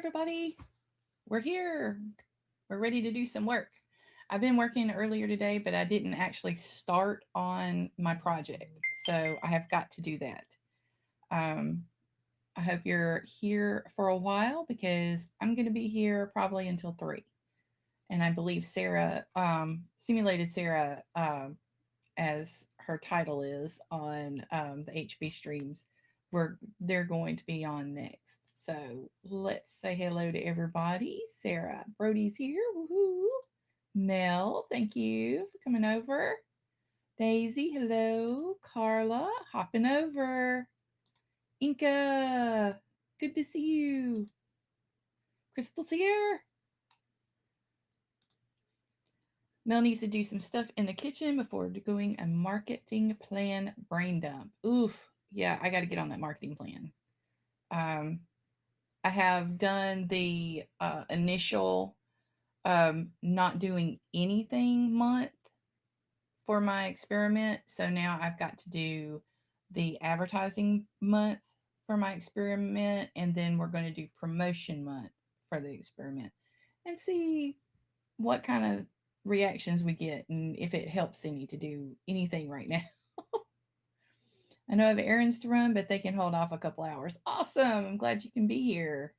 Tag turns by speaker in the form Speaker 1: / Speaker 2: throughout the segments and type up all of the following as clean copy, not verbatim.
Speaker 1: everybody. We're here. We're ready to do some work. I've been working earlier today, but I didn't actually start on my project. So I have got to do that. Um, I hope you're here for a while because I'm going to be here probably until 3. And I believe Sarah, Simulated Sarah, as her title is on the HB streams, they're going to be on next. So let's say hello to everybody. Sarah Brody's here. Woohoo! Mel, thank you for coming over. Daisy, hello. Carla, hopping over. Inca, good to see you. Crystal's here. Mel needs to do some stuff in the kitchen before doing a marketing plan brain dump. Oof. Yeah, I got to get on that marketing plan. Um, I have done the initial not doing anything month for my experiment. So now I've got to do the advertising month for my experiment. And then we're going to do promotion month for the experiment and see what kind of reactions we get and if it helps any to do anything right now. I know I have errands to run, but they can hold off a couple hours. Awesome. I'm glad you can be here.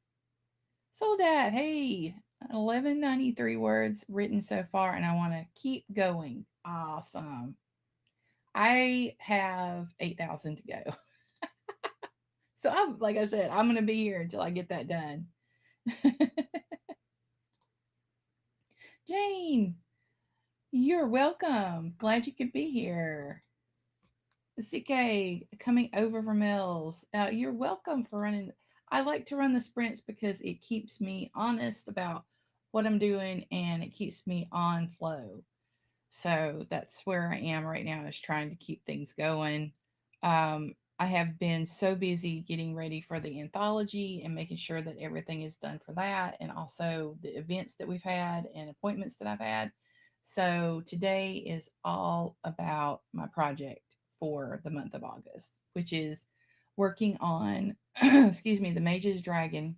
Speaker 1: Soledad, hey, 1193 words written so far, and I want to keep going. Awesome. I have 8,000 to go. So I'm like I said, I'm going to be here until I get that done. Jane, you're welcome. Glad you could be here. CK coming over from Mills. You're welcome for running. I like to run the sprints because it keeps me honest about what I'm doing and it keeps me on flow. So that's where I am right now, is trying to keep things going. I have been so busy getting ready for the anthology and making sure that everything is done for that, and also the events that we've had and appointments that I've had. So today is all about my project for the month of August, which is working on, excuse me, the Mage's Dragon.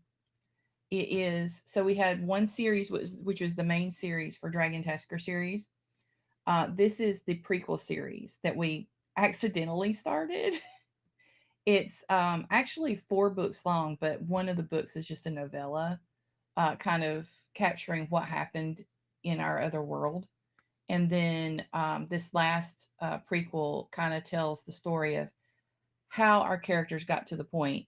Speaker 1: It is, so we had one series, which was the main series for Dragon Tasker series. This is the prequel series that we accidentally started. It's actually 4 books long, but one of the books is just a novella, kind of capturing what happened in our other world. And then this last prequel kind of tells the story of how our characters got to the point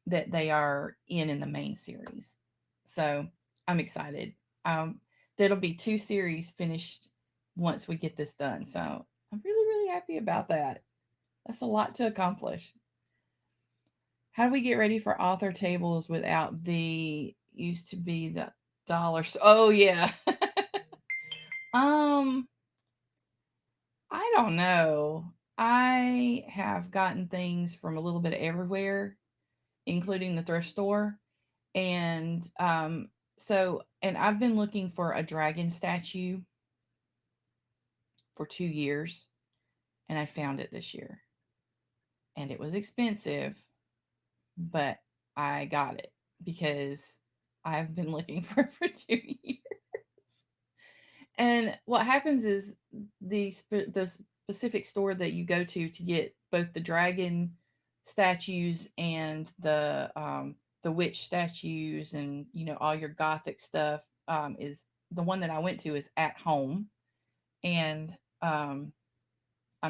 Speaker 1: that they are in the main series. So I'm excited. There'll be 2 series finished once we get this done. So I'm really, really happy about that. That's a lot to accomplish. How do we get ready for author tables without the used to be the dollars? Oh yeah. um, I don't know. I have gotten things from a little bit everywhere, including the thrift store. And and I've been looking for a dragon statue for 2 years, and I found it this year. And it was expensive, but I got it because I've been looking for it for 2 years. And what happens is the specific store that you go to get both the dragon statues and the witch statues and all your gothic stuff, is the one that I went to is At Home. And I'm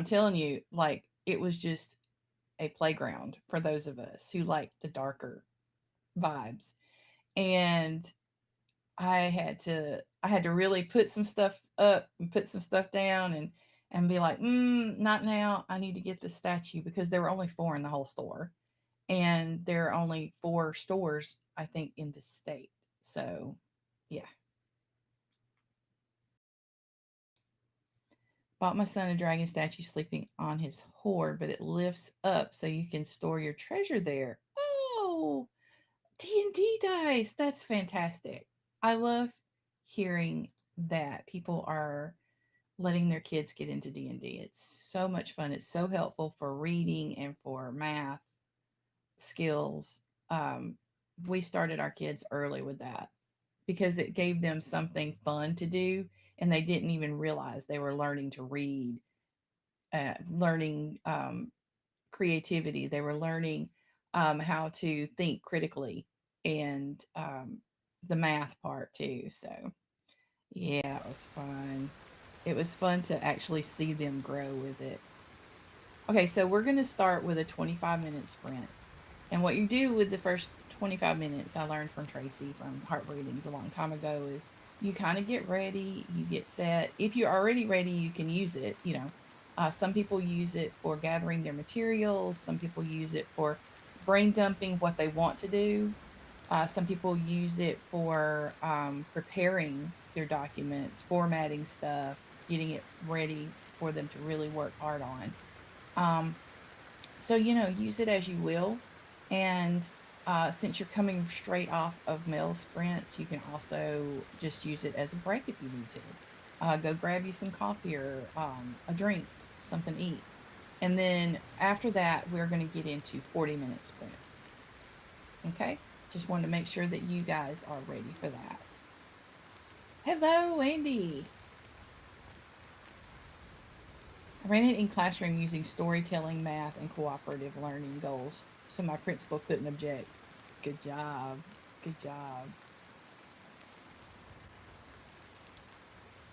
Speaker 1: telling you, like, it was just a playground for those of us who like the darker vibes. And I had to really put some stuff up and put some stuff down and be like, not now. I need to get this statue, because there were only 4 in the whole store. And there are only 4 stores, I think, in the state. So yeah. Bought my son a dragon statue sleeping on his hoard, but it lifts up so you can store your treasure there. Oh, D&D dice. That's fantastic. I love hearing that people are letting their kids get into D&D. It's so much fun. It's so helpful for reading and for math skills. we started our kids early with that because it gave them something fun to do, and they didn't even realize they were learning to read, learning creativity. They were learning how to think critically, and the math part too. So, yeah, it was fun. It was fun to actually see them grow with it. Okay, so we're going to start with a 25-minute sprint. And what you do with the first 25 minutes, I learned from Tracy from Heart Breathings a long time ago, is you kind of get ready, you get set. If you're already ready, you can use it. Some people use it for gathering their materials, some people use it for brain dumping what they want to do. Some people use it for preparing their documents, formatting stuff, getting it ready for them to really work hard on. Um, so, use it as you will. And since you're coming straight off of male sprints, you can also just use it as a break if you need to. Go grab you some coffee or a drink, something to eat. And then after that, we're going to get into 40-minute sprints. Okay? Just wanted to make sure that you guys are ready for that. Hello, Andy. I ran it in classroom using storytelling, math, and cooperative learning goals, so my principal couldn't object. Good job. Good job.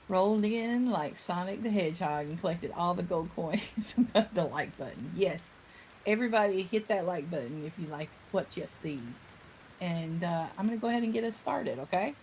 Speaker 1: Rolled in like Sonic the Hedgehog and collected all the gold coins above the like button. Yes. Everybody hit that like button if you like what you see. And I'm going to go ahead and get us started, okay?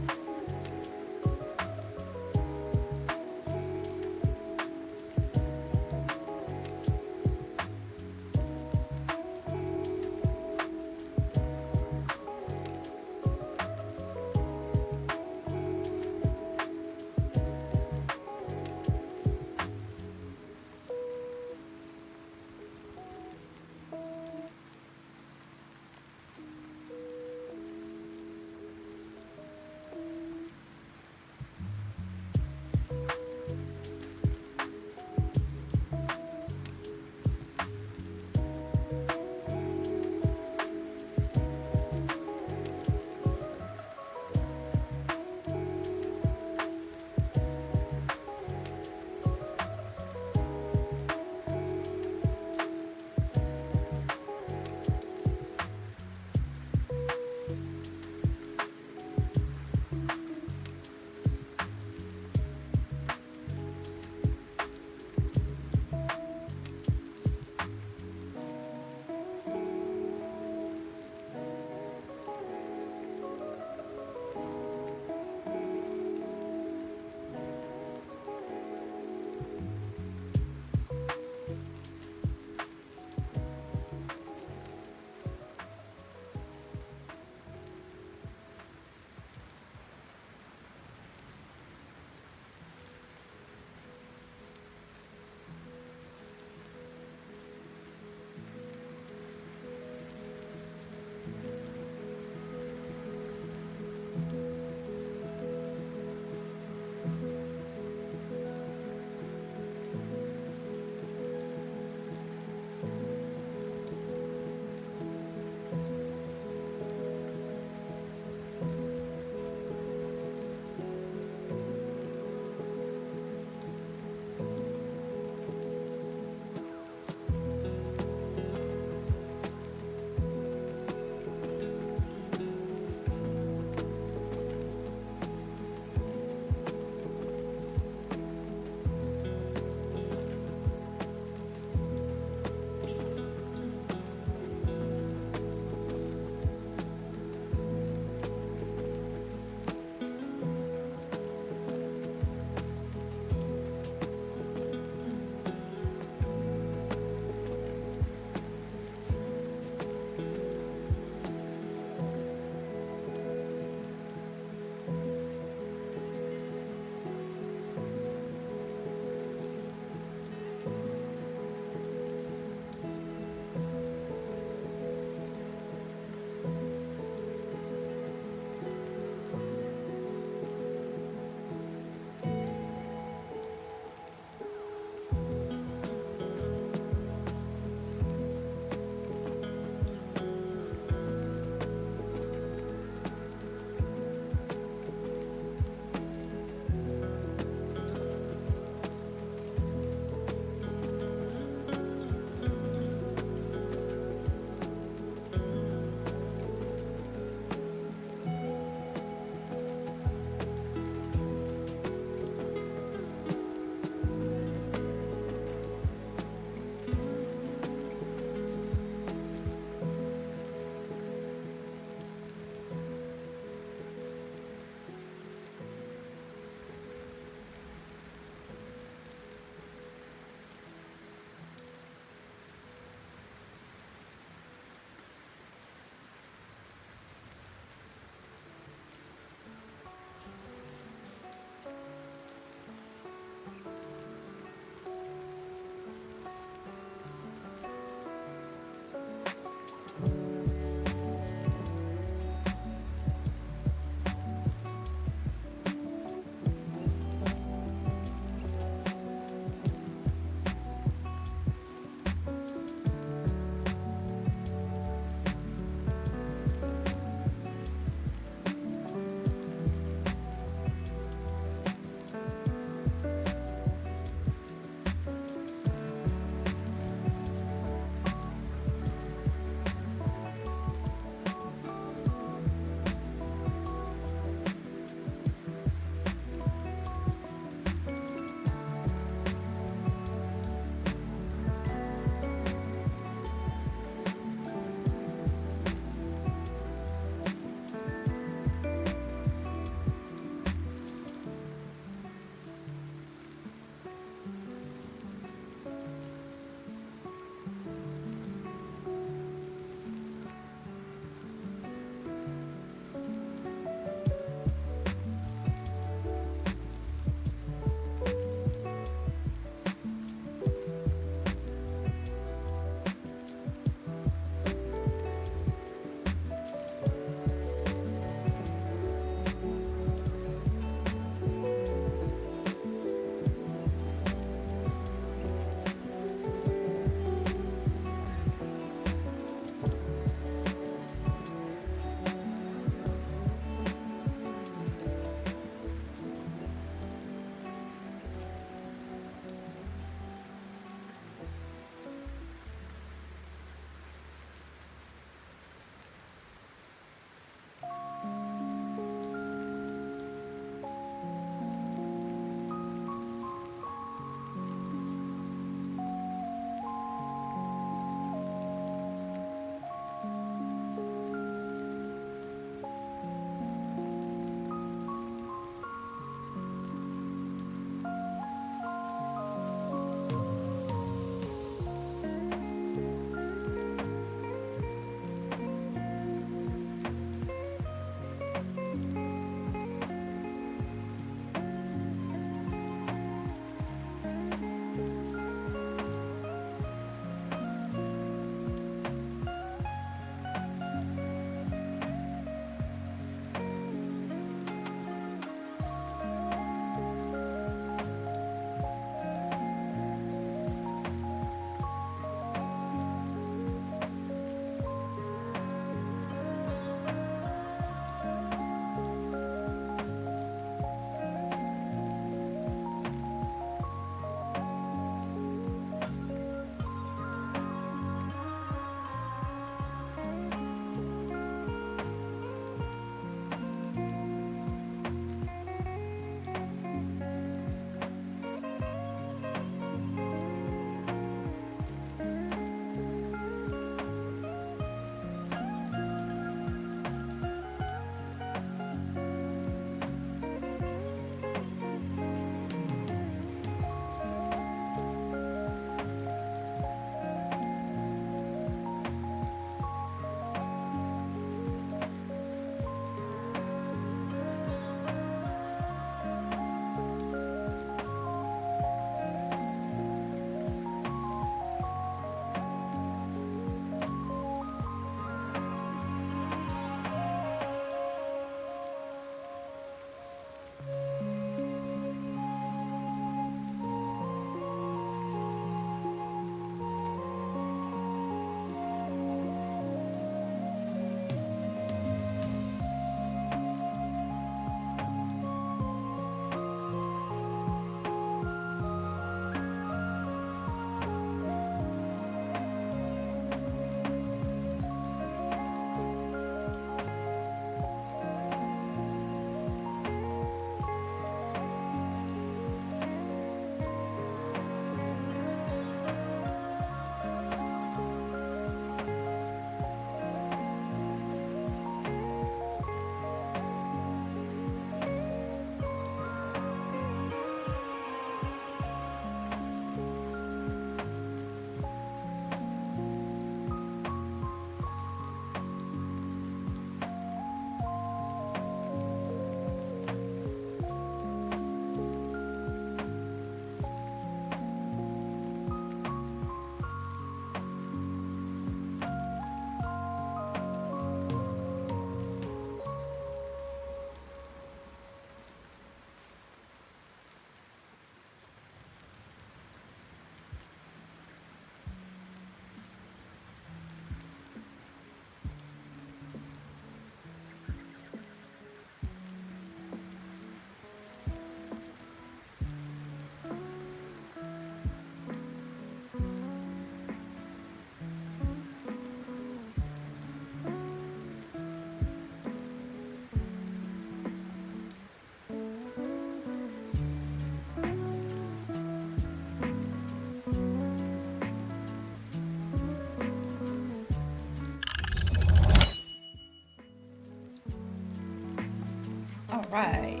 Speaker 1: right.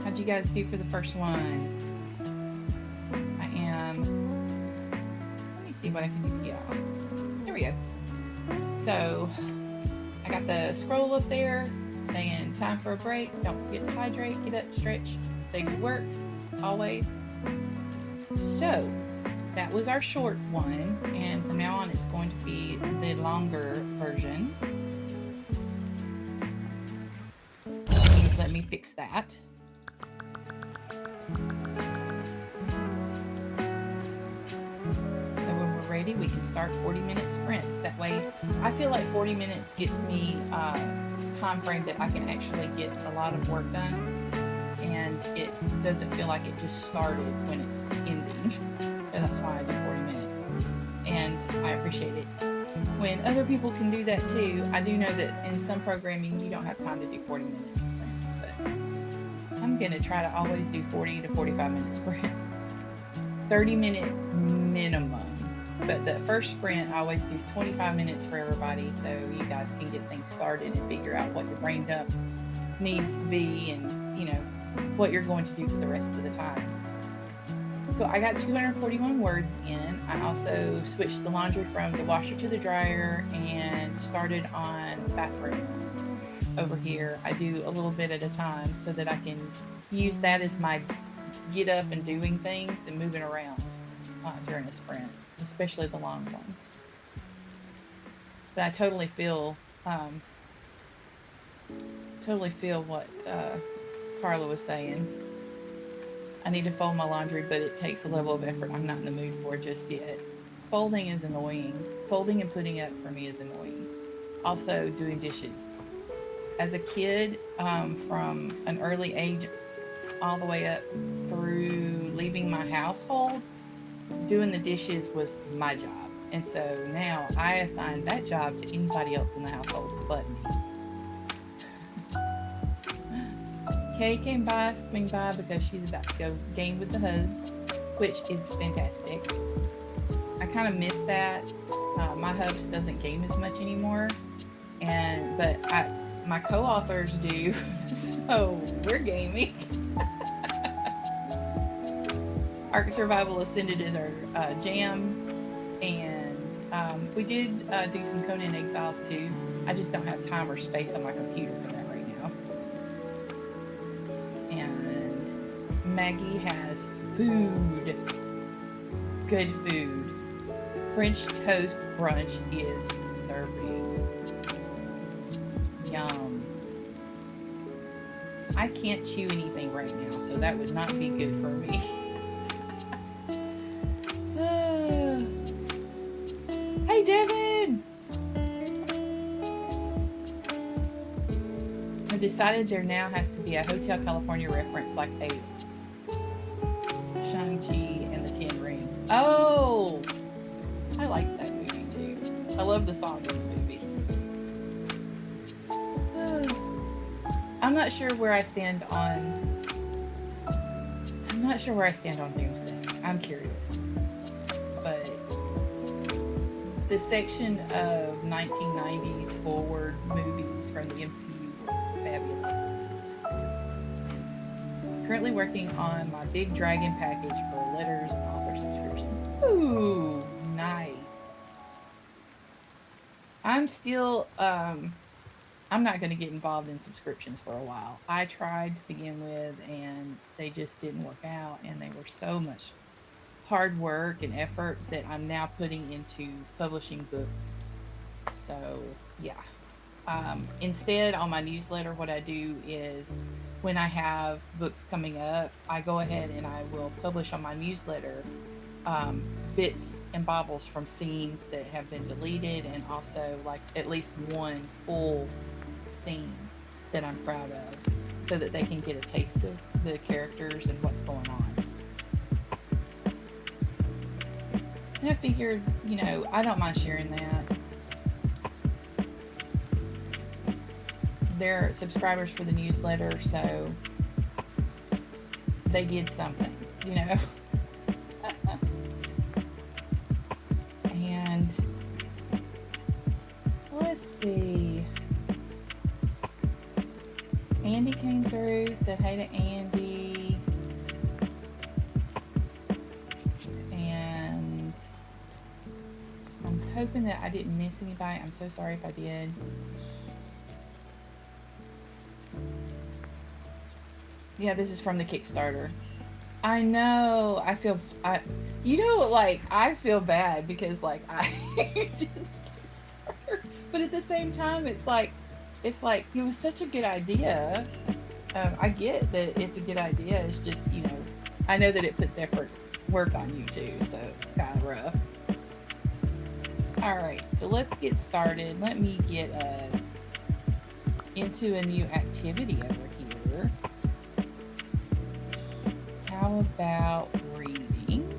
Speaker 1: How'd you guys do for the first one? Let me see what I can do. Yeah, there we go. So I got the scroll up there saying time for a break. Don't forget to hydrate, get up, stretch, save your work, always. So that was our short one, and from now on it's going to be the longer version. Please let me fix that. So when we're ready, we can start 40-minute sprints. That way, I feel like 40 minutes gets me time frame that I can actually get a lot of work done, and it doesn't feel like it just started when it's ending. So that's why I do 40 minutes, and I appreciate it. When other people can do that too, I do know that in some programming you don't have time to do 40-minute sprints, but I'm going to try to always do 40 to 45-minute sprints. 30-minute minimum. But the first sprint, I always do 25 minutes for everybody, so you guys can get things started and figure out what your brain dump needs to be, and, you know, what you're going to do for the rest of the time. So I got 241 words in. I also switched the laundry from the washer to the dryer and started on bathroom over here. I do a little bit at a time so that I can use that as my get up and doing things and moving around during a sprint, especially the long ones. But I totally feel what Carla was saying. I need to fold my laundry, but it takes a level of effort I'm not in the mood for just yet. Folding is annoying. Folding and putting up for me is annoying. Also, doing dishes. As a kid, from an early age all the way up through leaving my household, doing the dishes was my job. And so now I assign that job to anybody else in the household but me. Kay came by, swing by, because she's about to go game with the hubs, which is fantastic. I kind of miss that. My hubs doesn't game as much anymore, but my co-authors do, so we're gaming. Ark Survival Ascended is our jam, and we did do some Conan Exiles too. I just don't have time or space on my computer for that right now. And Maggie has food. Good food. French toast brunch is serving. Yum. I can't chew anything right now, so that would not be good for me. Hey, Devin! I decided there now has to be a Hotel California reference, like a Shang-Chi and the Ten Rings. Oh! I liked that movie too. I love the song in the movie. I'm not sure where I stand on Doomsday. I'm curious. But the section of 1990s forward movies from the MCU were fabulous. Currently working on my Big Dragon package for letters and author subscription. Ooh, nice. I'm still, I'm not going to get involved in subscriptions for a while. I tried to begin with, and they just didn't work out, and they were so much hard work and effort that I'm now putting into publishing books. So, yeah. Instead, on my newsletter, what I do is when I have books coming up, I go ahead and I will publish on my newsletter bits and bobbles from scenes that have been deleted, and also like at least one full scene that I'm proud of, so that they can get a taste of the characters and what's going on. And I figured, I don't mind sharing that. They're subscribers for the newsletter, so they get something, And let's see. Andy came through, said hey to Andy. And I'm hoping that I didn't miss anybody. I'm so sorry if I did. Yeah, this is from the Kickstarter. I know. I feel bad because like I did the Kickstarter, but at the same time, it's like it was such a good idea. I get that it's a good idea. It's just I know that it puts work on you too, so it's kind of rough. All right, so let's get started. Let me get us into a new activity over here. How about reading?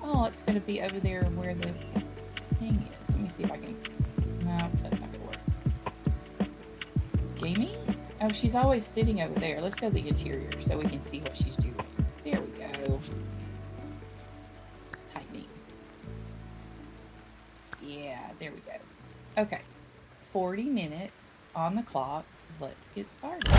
Speaker 1: Oh, it's going to be over there where the thing is. Let me see if I can. No, that's not going to work. Gaming? Oh, she's always sitting over there. Let's go to the interior so we can see what she's doing. There we go. Typing. Yeah, there we go. Okay. 40 minutes on the clock. Let's get started.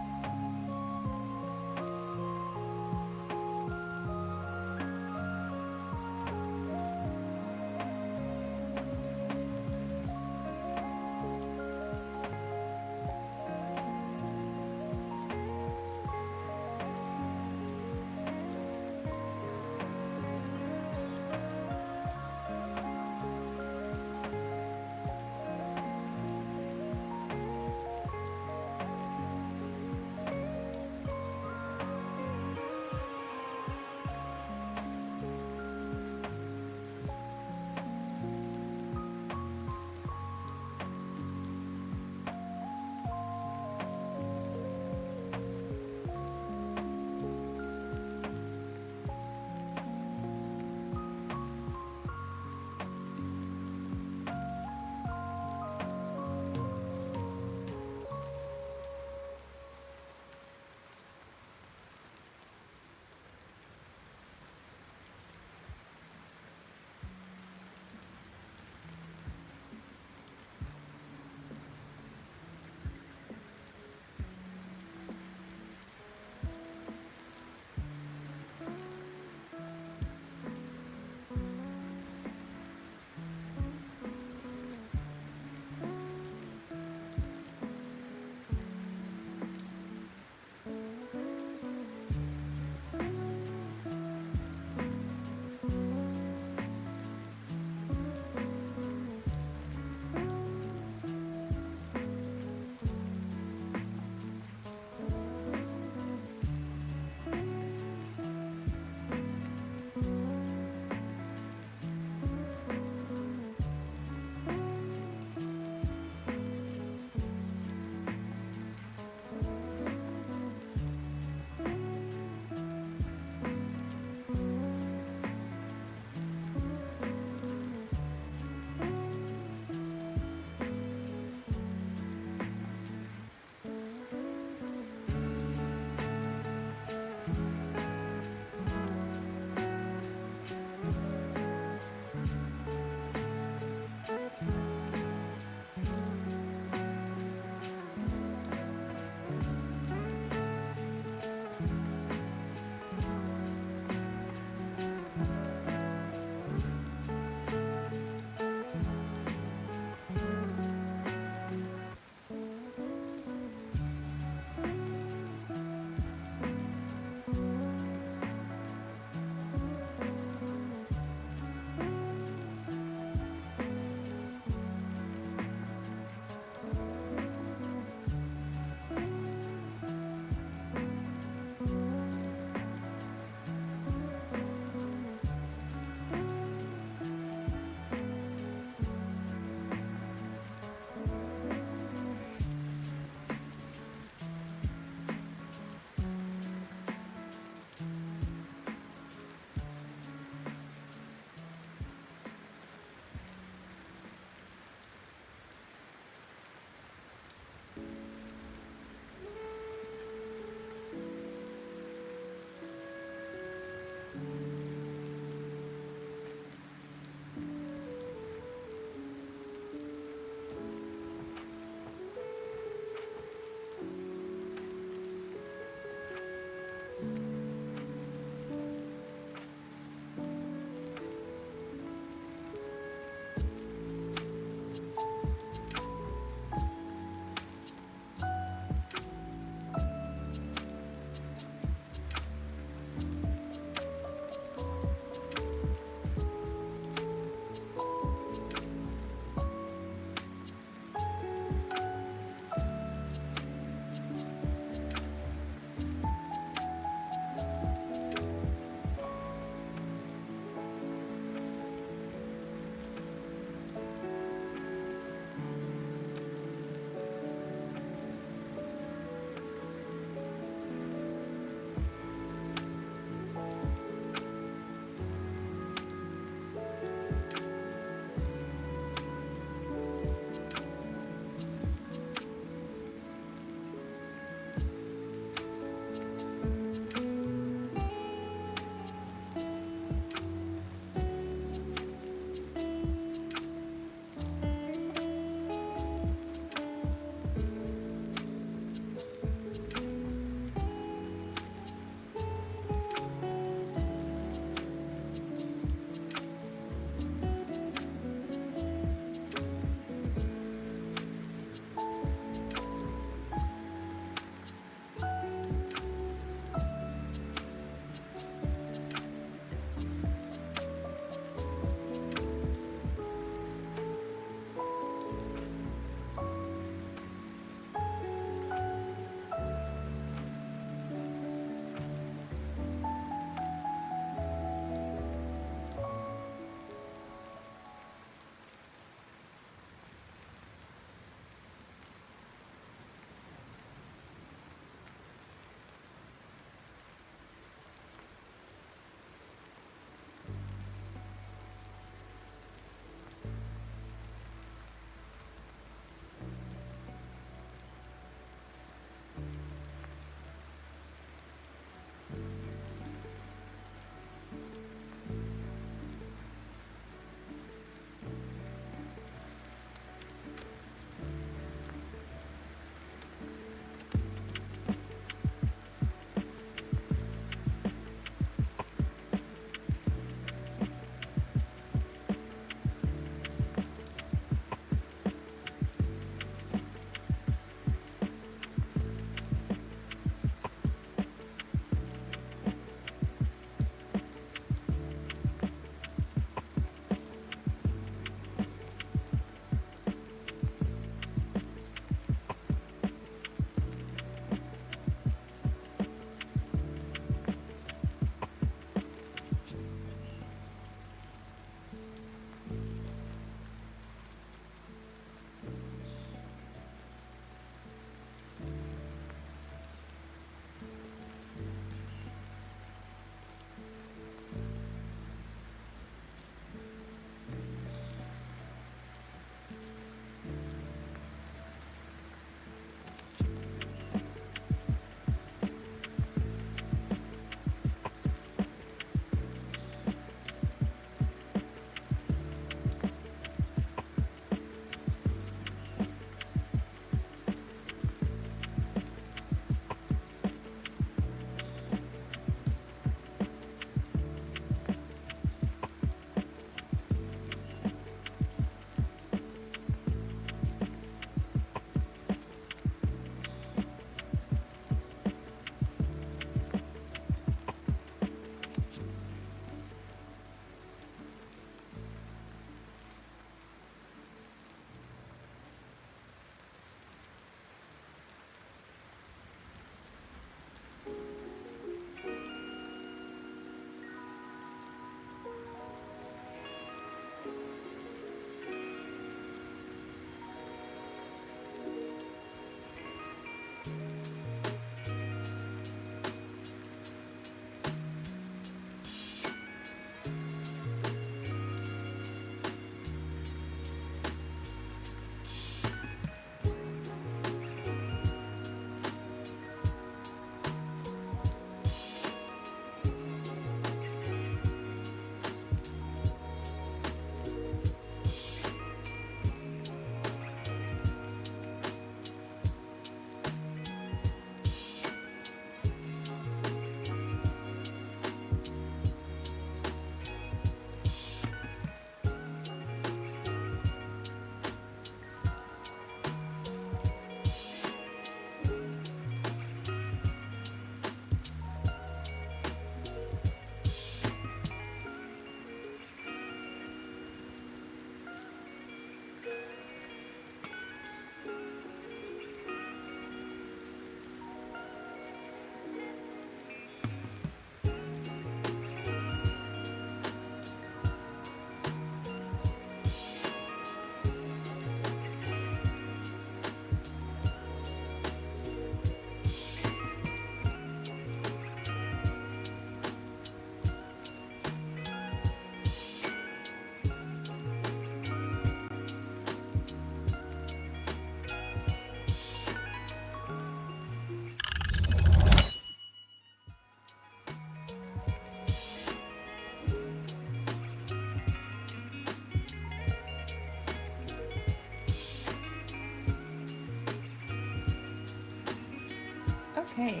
Speaker 1: Okay,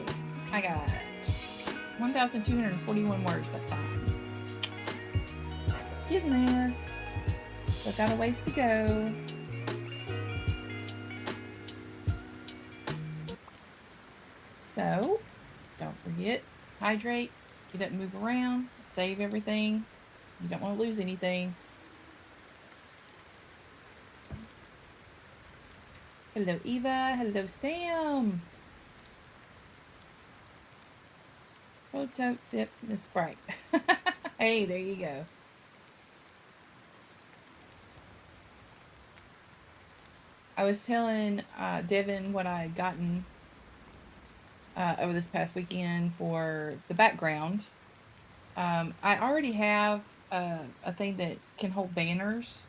Speaker 1: I got 1,241 words that time. Getting there. Still got a ways to go. So, don't forget, hydrate, get up and move around, save everything. You don't want to lose anything. Hello, Eva. Hello, Sam. Photo sip the Sprite. Hey, there you go. I was telling Devin what I had gotten over this past weekend for the background. I already have a thing that can hold banners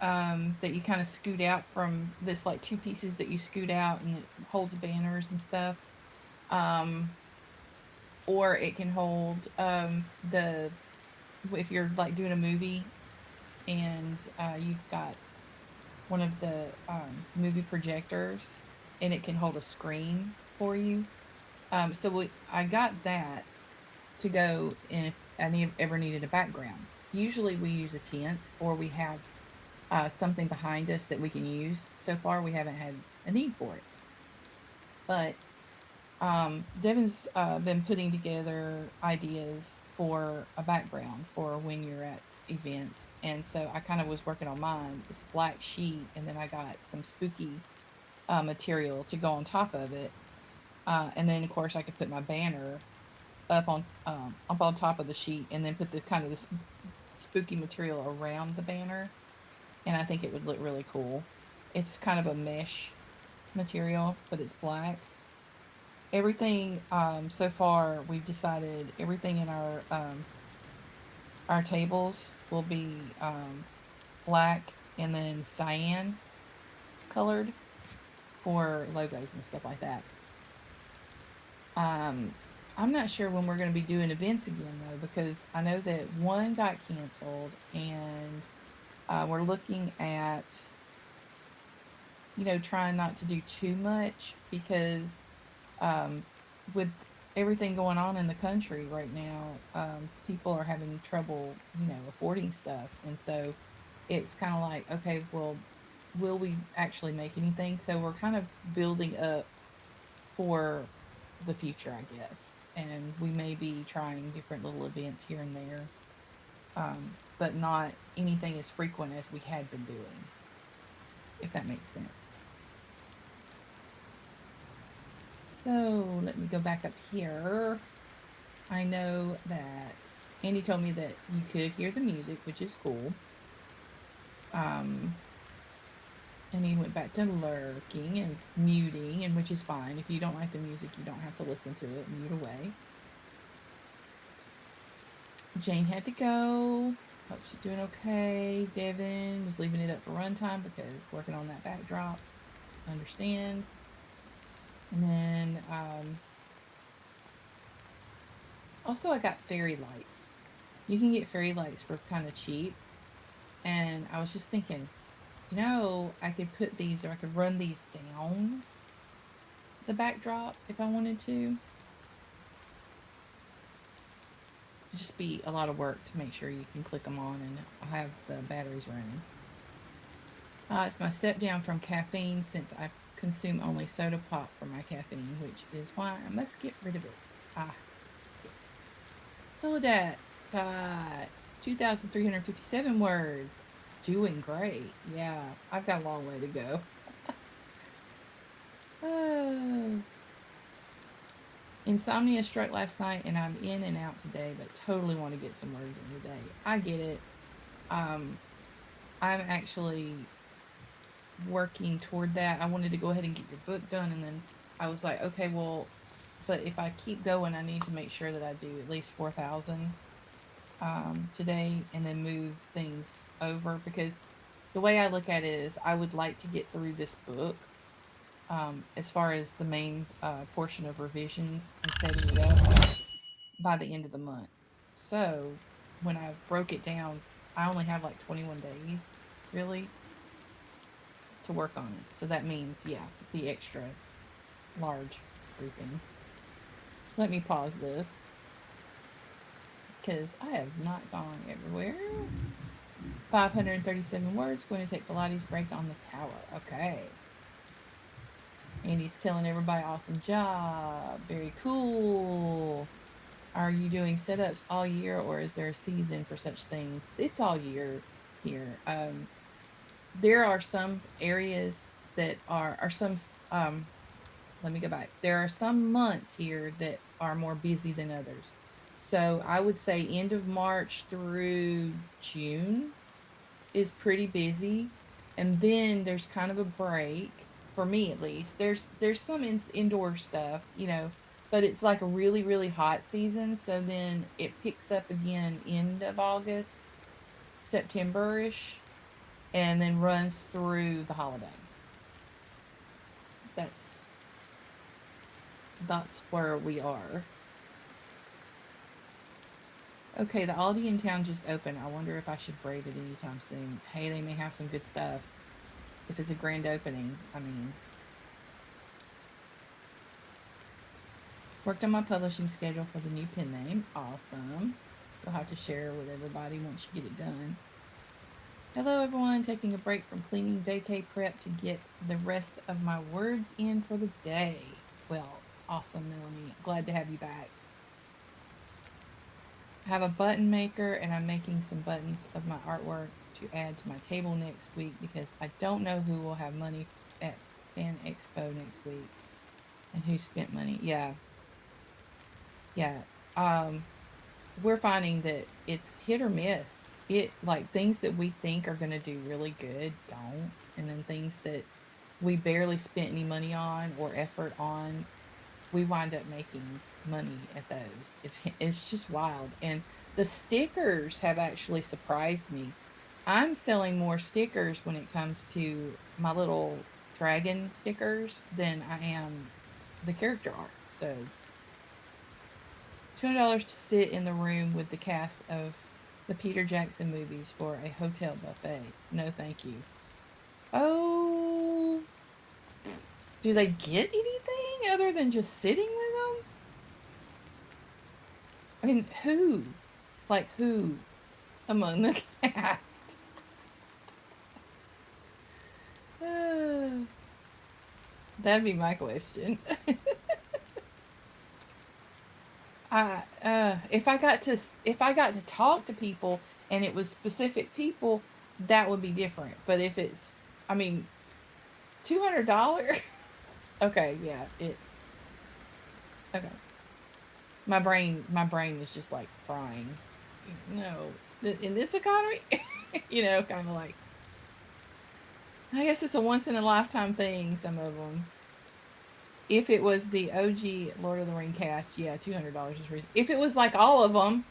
Speaker 1: that you kind of scoot out from this, like two pieces that you scoot out and it holds banners and stuff. Um, or it can hold the if you're like doing a movie and you've got one of the movie projectors and it can hold a screen for you. I got that to go and if ever needed a background. Usually we use a tent or we have something behind us that we can use. So far, we haven't had a need for it. But Devin's been putting together ideas for a background for when you're at events. And so I kind of was working on mine, this black sheet, and then I got some spooky material to go on top of it. And then, of course, I could put my banner up on top of the sheet, and then put the kind of this spooky material around the banner, and I think it would look really cool. It's kind of a mesh material, but it's black. Everything so far, we've decided everything in our tables will be black and then cyan colored for logos and stuff like that. Um, I'm not sure when we're going to be doing events again though, because I know that one got canceled, and we're looking at trying not to do too much because um, with everything going on in the country right now, people are having trouble, affording stuff. And so it's kind of like, okay, well, will we actually make anything? So we're kind of building up for the future, I guess. And we may be trying different little events here and there, but not anything as frequent as we had been doing, if that makes sense. So let me go back up here. I know that Andy told me that you could hear the music, which is cool. Um, and he went back to lurking and muting, and which is fine. If you don't like the music, you don't have to listen to it. Mute away. Jane had to go. Hope she's doing okay. Devin was leaving it up for runtime because working on that backdrop. Understand. And then also I got fairy lights. You can get fairy lights for kind of cheap. And I was just thinking, I could put these, or I could run these down the backdrop if I wanted to. It'd just be a lot of work to make sure you can click them on and have the batteries running. It's my step down from caffeine since I consume only soda pop for my caffeine, which is why I must get rid of it. Yes. Soledad got 2,357 words. Doing great. Yeah, I've got a long way to go. Oh. Insomnia struck last night and I'm in and out today, but totally want to get some words in today. I get it. Um, I'm actually working toward that. I wanted to go ahead and get your book done, and then I was like, okay, well, but if I keep going, I need to make sure that I do at least 4,000 today, and then move things over, because the way I look at it is I would like to get through this book as far as the main portion of revisions and setting it up by the end of the month. So when I broke it down, I only have like 21 days really to work on it. So that means, yeah, the extra large grouping. Let me pause this because I have not gone everywhere. 537 words. Going to take Pilates break on the tower. Okay. And he's telling everybody, awesome job. Very cool. Are you doing setups all year or is there a season for such things? It's all year here. There are some areas that are some, um, let me go back. There are some months here that are more busy than others. So I would say end of March through June is pretty busy, and then there's kind of a break for me at least. There's some indoor stuff, but it's like a really hot season, so then it picks up again end of August, September-ish, and then runs through the holiday. That's that's where we are. Okay, the Aldi in town just opened. I wonder if I should brave it anytime soon. Hey, they may have some good stuff if it's a grand opening. I mean, worked on my publishing schedule for the new pen name. Awesome. You'll have to share with everybody once you get it done. Hello, everyone. Taking a break from cleaning vacay prep to get the rest of my words in for the day. Well, awesome, Melanie. Glad to have you back. I have a button maker and I'm making some buttons of my artwork to add to my table next week because I don't know who will have money at Fan Expo next week and who spent money. Yeah. Yeah. Um, we're finding that it's hit or miss. It like things that we think are going to do really good don't, and then things that we barely spent any money on or effort on, we wind up making money at those. It's just wild. And the stickers have actually surprised me. I'm selling more stickers when it comes to my little dragon stickers than I am the character art. So $200 to sit in the room with the cast of the Peter Jackson movies for a hotel buffet. No, thank you. Oh, do they get anything other than just sitting with them? I mean, who? Like, who among the cast? Uh, that'd be my question. If I got to talk to people and it was specific people, that would be different. But if it's, I mean, $200. Okay, yeah, it's okay. My brain is just like frying. No, in this economy, kind of like, I guess it's a once in a lifetime thing. Some of them. If it was the OG Lord of the Ring cast, yeah, $200 is reasonable. If it was like all of them,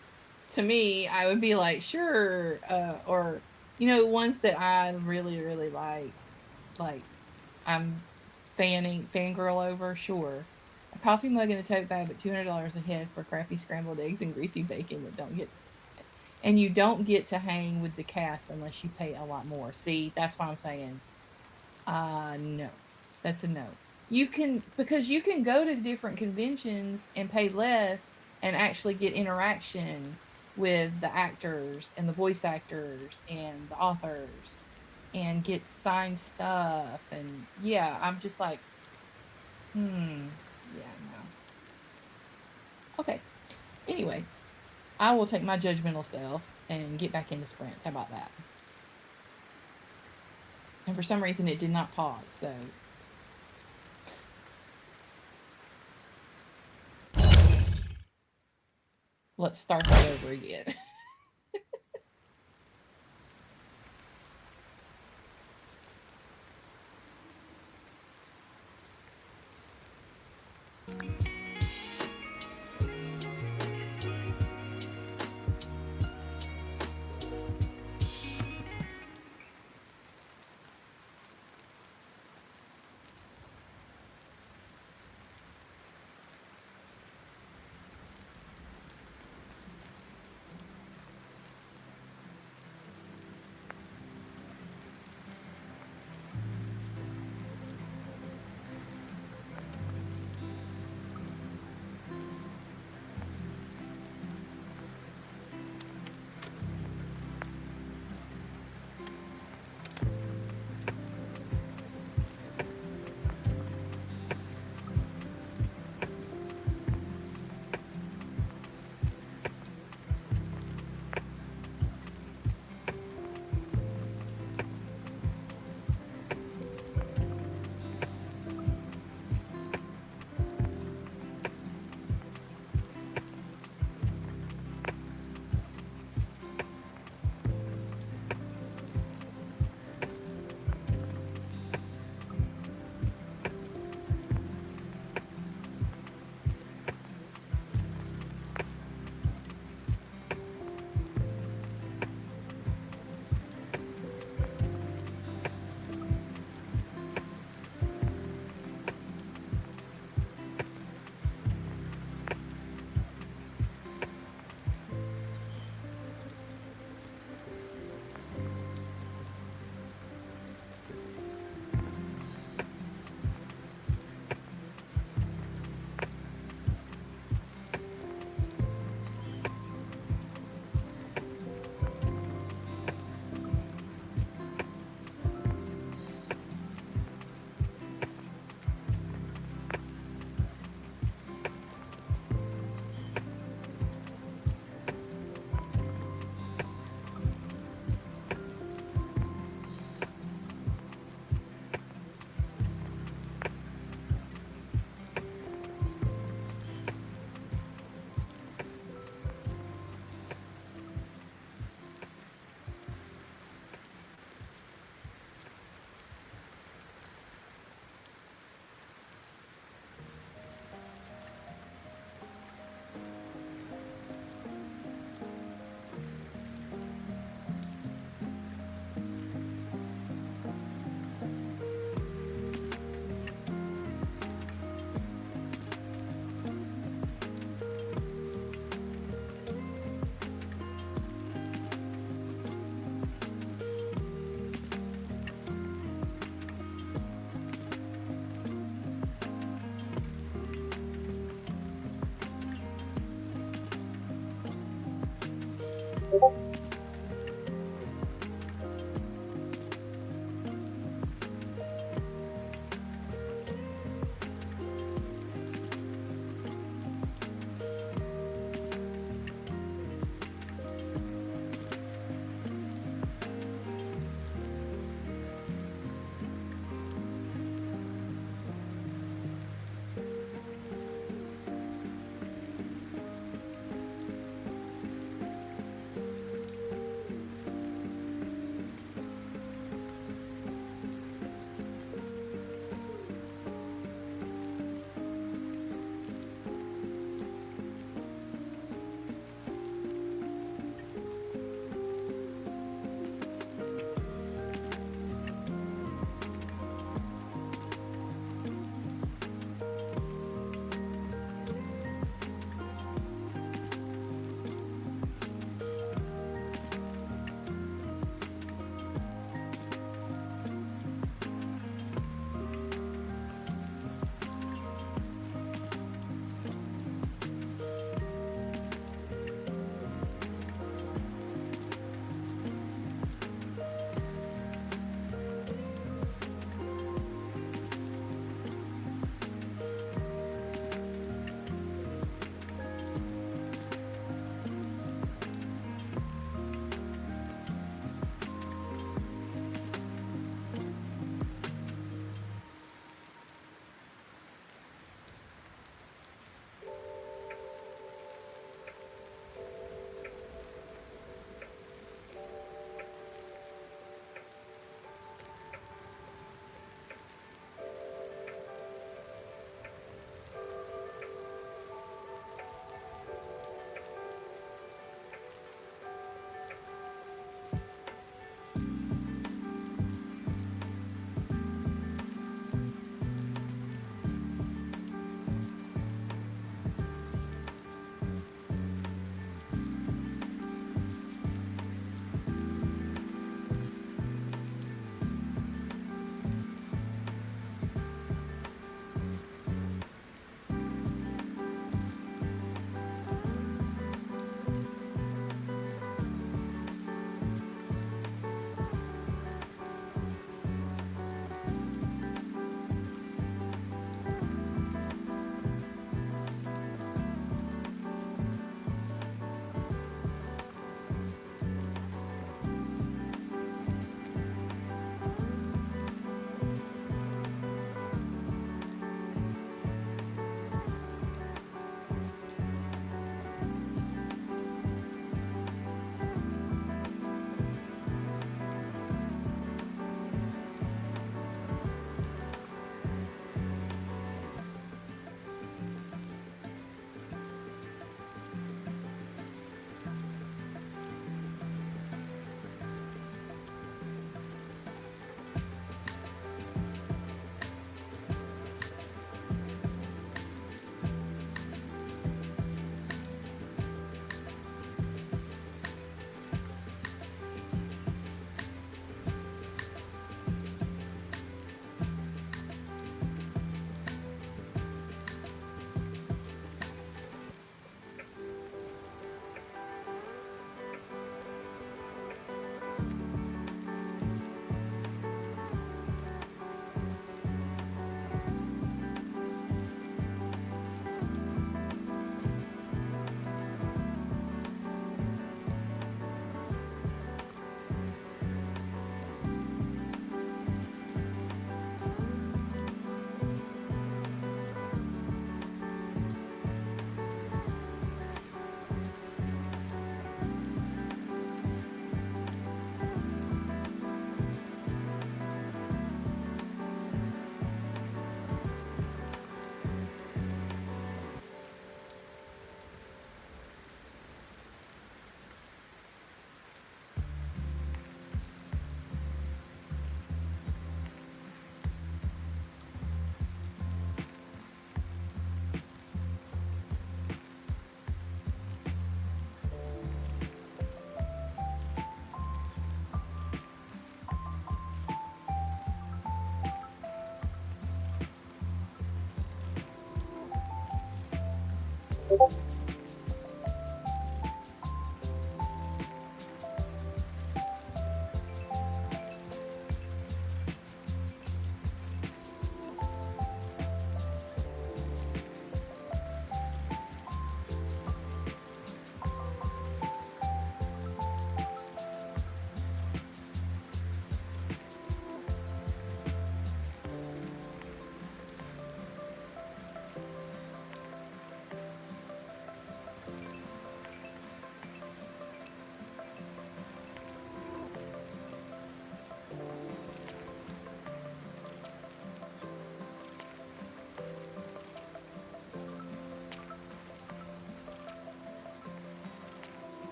Speaker 1: to me, I would be like, sure, or ones that I really like I'm fangirl over, sure. A coffee mug and a tote bag, but $200 a head for crappy scrambled eggs and greasy bacon that don't get, and you don't get to hang with the cast unless you pay a lot more. See, that's why I'm saying, no, that's a no. You can, because you can go to different conventions and pay less and actually get interaction with the actors and the voice actors and the authors and get signed stuff. And yeah, I'm just like, yeah, no. Okay. Anyway, I will take my judgmental self and get back into sprints. How about that? And for some reason, it did not pause. So let's start that over again.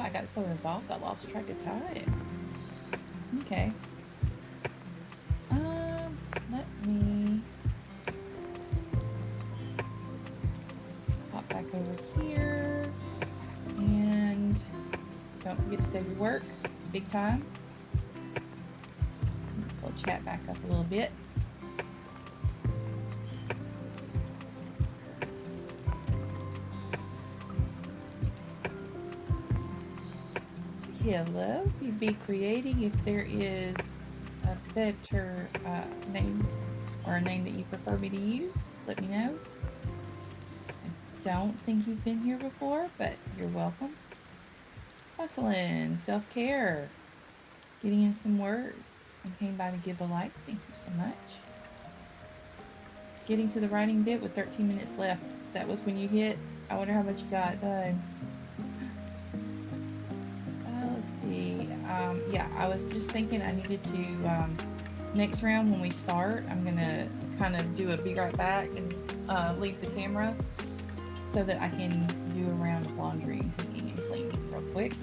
Speaker 1: I got so involved I lost track of time. Okay. Let me hop back over here. And don't forget to save your work. Big time. We'll chat back up a little bit. Hello. You'd be creating if there is a better name or a name that you prefer me to use. Let me know. I don't think you've been here before, but you're welcome. Hustling, self-care, getting in some words, and came by to give a like. Thank you so much. Getting to the writing bit with 13 minutes left. That was when you hit. I wonder how much you got done. Let's see. Yeah, I was just thinking I needed to, next round when we start, I'm going to kind of do a be right back and leave the camera so that I can do a round of laundry and cooking and cleaning real quick.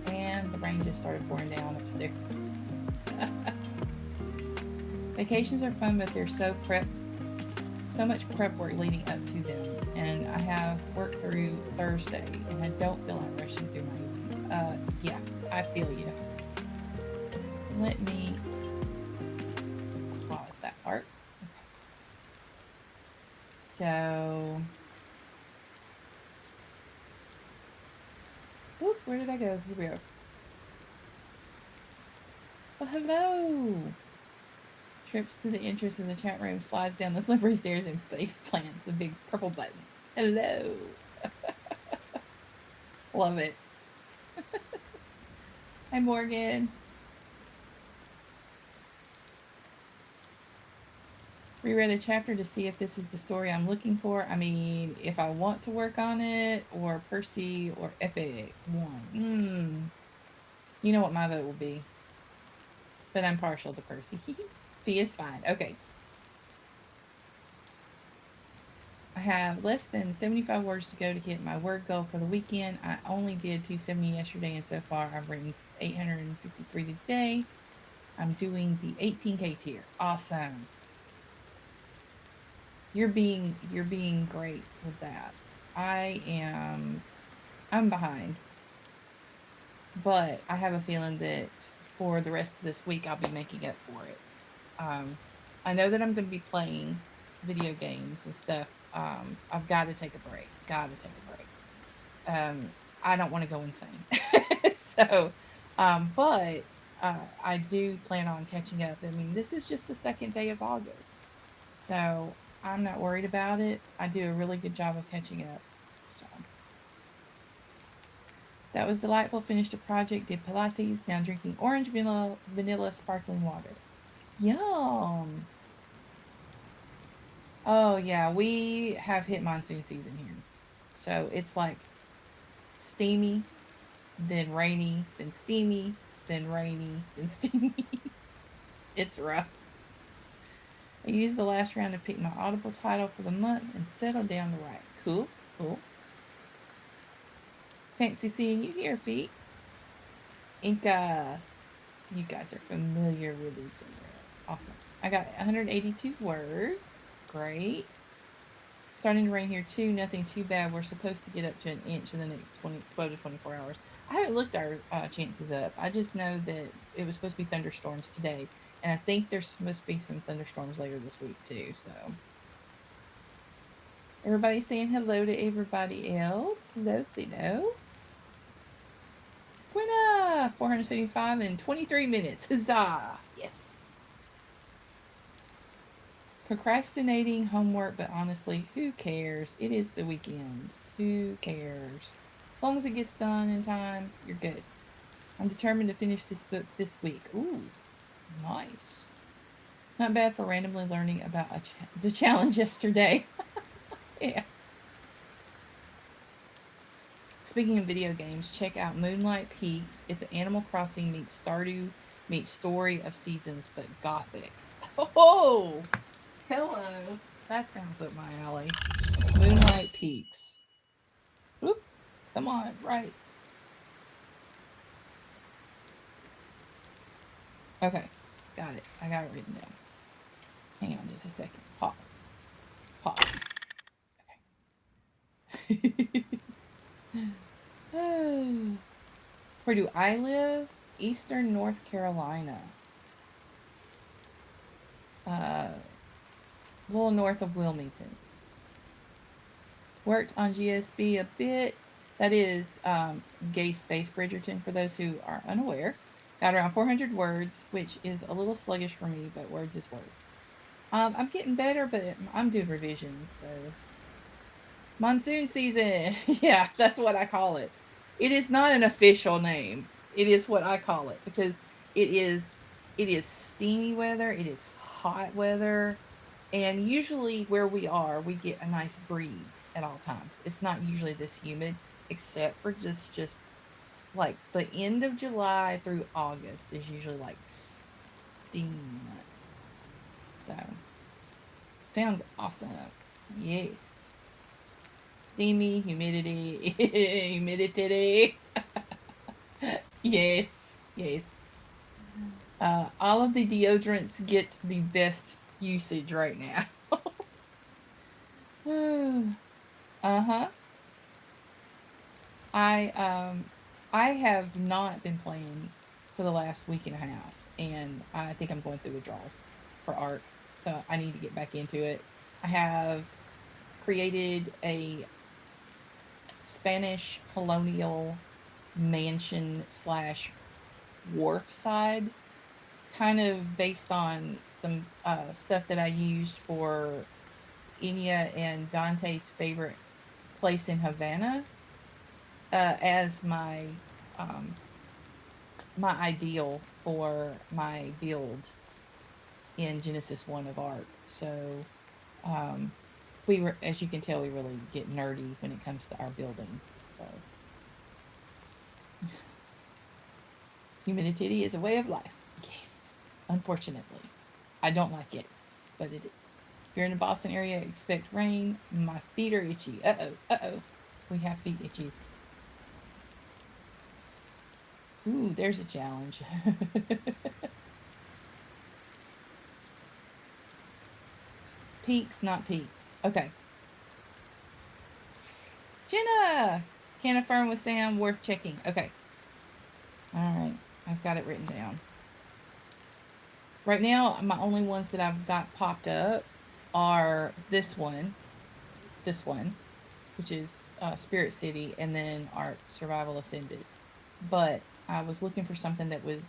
Speaker 1: And the rain just started pouring down upstairs. Vacations are fun, but they're so much prep work leading up to them. And I have work through Thursday, and I don't feel like rushing through my evenings. Yeah, I feel you. Let me pause that part. So, oop, where did I go? Here we go. Well, hello. Trips to the entrance of the chat room, slides down the slippery stairs, and face plants the big purple button. Hello. Love it. Hi, Morgan. Reread a chapter to see if this is the story I'm looking for. I mean, if I want to work on it, or Percy, or Epic one. You know what my vote will be. But I'm partial to Percy. Fee is fine. Okay. I have less than 75 words to go to hit my word goal for the weekend. I only did 270 yesterday, and so far I've written 853 today. I'm doing the 18K tier. Awesome. You're being great with that. I'm behind. But I have a feeling that for the rest of this week I'll be making up for it. I know that I'm going to be playing video games and stuff. I've got to take a break. I don't want to go insane. So, but I do plan on catching up. I mean, this is just the second day of August. So I'm not worried about it. I do a really good job of catching up. So that was delightful. Finished a project, did Pilates, now drinking orange vanilla sparkling water. Yum. Oh yeah, we have hit monsoon season here. So it's like steamy, then rainy, then steamy, then rainy, then steamy. It's rough. I used the last round to pick my Audible title for the month and settle down to write. Cool. Fancy seeing you here, Feet. Inca. You guys are familiar with each other. Awesome. I got 182 words. Great. Starting to rain here too. Nothing too bad. We're supposed to get up to an inch in the next 12 to 24 hours. I haven't looked our chances up. I just know that it was supposed to be thunderstorms today. And I think there's supposed to be some thunderstorms later this week too. So everybody's saying hello to everybody else. Hello, Thino. Quina, 475 in 23 minutes. Huzzah! Yes. Procrastinating homework, but honestly, who cares? It is the weekend. Who cares? As long as it gets done in time, you're good. I'm determined to finish this book this week. Ooh, nice. Not bad for randomly learning about the challenge yesterday. Yeah. Speaking of video games, check out Moonlight Peaks. It's an Animal Crossing meets Stardew meets Story of Seasons, but gothic. Oh, hello. That sounds up my alley. Moonlight Peaks. Oop, come on, right. Okay, got it. I got it written down. Hang on just a second. Pause. Pause. Okay. Where do I live? Eastern North Carolina. A little north of Wilmington. Worked on GSB a bit. That is Gay Space Bridgerton, for those who are unaware. Got around 400 words, which is a little sluggish for me, but words is words. I'm getting better, but I'm doing revisions, so monsoon season. Yeah, that's what I call it. It is not an official name. It is what I call it because it is it is steamy weather, it is hot weather, and usually where we are, we get a nice breeze at all times. It's not usually this humid except for just like the end of July through August is usually like steam. So, sounds awesome. Yes. Steamy, humidity, humidity. Yes, yes. All of the deodorants get the best usage right now. Uh huh. I I have not been playing for the last week and a half, and I think I'm going through withdrawals for art, so I need to get back into it. I have created a Spanish colonial mansion slash wharf side, kind of based on some stuff that I used for Enya and Dante's favorite place in Havana as um, my ideal for my build in Genesis 1 of Arc. So um, we were, as you can tell, we really get nerdy when it comes to our buildings. So humidity is a way of life. Yes, unfortunately. I don't like it, but it is. If you're in the Boston area, expect rain. My feet are itchy. Uh oh, uh oh. We have feet itchies. Ooh, there's a challenge. Peaks, not peaks. Okay. Jenna! Can affirm with Sam, worth checking. Okay. All right. I've got it written down. Right now, my only ones that I've got popped up are this one, which is Spirit City, and then Arc Survival Ascended. But I was looking for something that was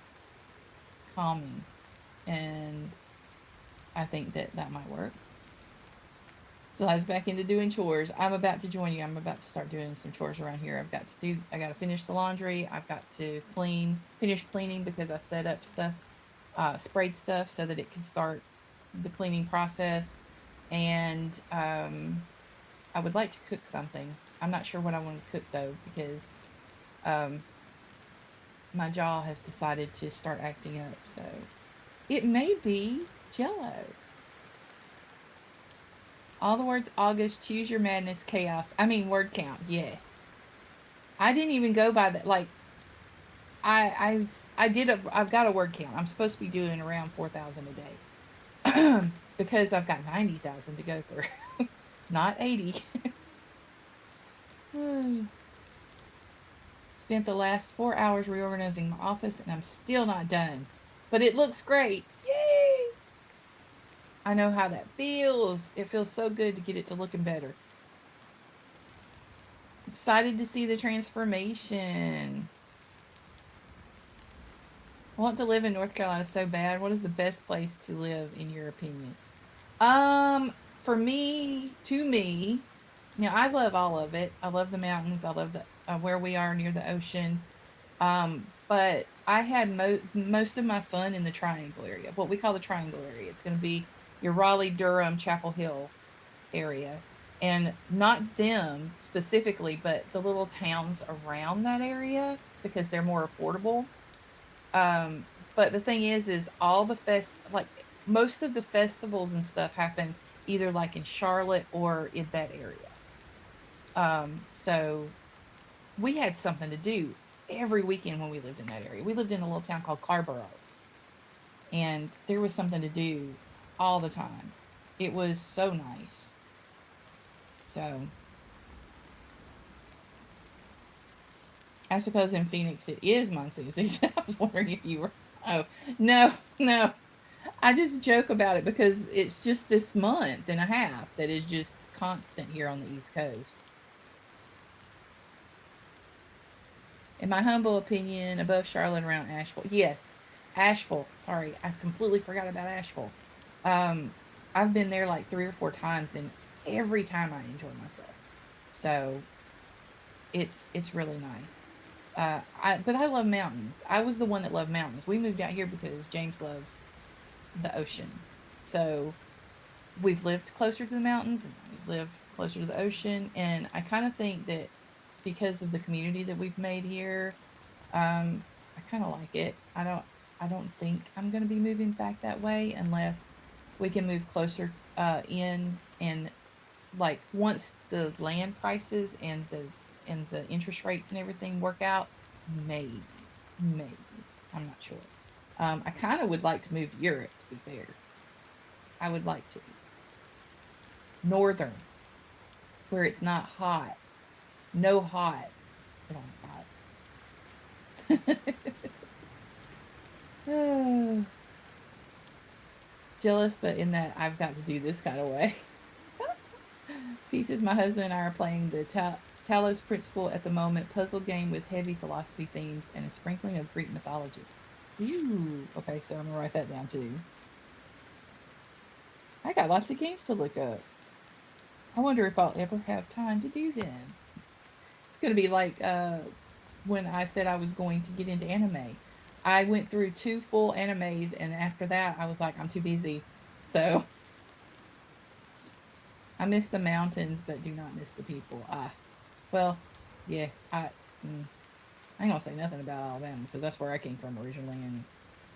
Speaker 1: calming, and I think that that might work. So I was back into doing chores. I'm about to join you. I'm about to start doing some chores around here. I got to finish the laundry. I've got to finish cleaning because I set up stuff, sprayed stuff so that it can start the cleaning process. And I would like to cook something. I'm not sure what I want to cook though because um, my jaw has decided to start acting up. So it may be Jello. All the words August, choose your madness, chaos. I mean word count. Yes. I didn't even go by that. Like I did a. I've got a word count. I'm supposed to be doing around 4,000 a day because I've got 90,000 to go through, not 80. Spent the last 4 hours reorganizing my office, and I'm still not done. But it looks great. Yay! I know how that feels. It feels so good to get it to looking better. Excited to see the transformation. I want to live in North Carolina so bad. What is the best place to live in your opinion? For me, to me, I love all of it. I love the mountains. I love the where we are near the ocean. But I had most of my fun in the Triangle area, what we call the Triangle area. It's going to be your Raleigh, Durham, Chapel Hill area, and not them specifically, but the little towns around that area because they're more affordable. But the thing is all the like most of the festivals and stuff happen either like in Charlotte or in that area. So we had something to do every weekend when we lived in that area. We lived in a little town called Carborough. and there was something to do all the time. It was so nice. So I suppose in Phoenix it is monsoon season. I was wondering if you were. Oh, no, no. I just joke about it because it's just this month and a half that is just constant here on the East Coast. In my humble opinion, above Charlotte, around Asheville. Yes, Asheville. Sorry, I completely forgot about Asheville. Um, I've been there like 3 or 4 times, and every time I enjoy myself. So it's really nice. But I love mountains. I was the one that loved mountains. We moved out here because James loves the ocean. So we've lived closer to the mountains and we live closer to the ocean. And I kind of think that because of the community that we've made here, I kind of like it. I don't think I'm going to be moving back that way unless we can move closer in, and like once the land prices and the interest rates and everything work out, maybe I'm not sure. I kind of would like to move to Europe. To be fair, I would like to northern where it's not hot, no hot, but I'm hot. Jealous, but in that I've got to do this kind of way. Pieces. My husband and I are playing the Talos Principle at the moment, puzzle game with heavy philosophy themes and a sprinkling of Greek mythology. Ooh, okay, so I'm gonna write that down too. I got lots of games to look up. I wonder if I'll ever have time to do them. It's gonna be like when I said I was going to get into anime. I went through 2 full animes, and after that, I was like, I'm too busy. So I miss the mountains, but do not miss the people. Well, yeah, mm, I ain't gonna say nothing about Alabama because that's where I came from originally, and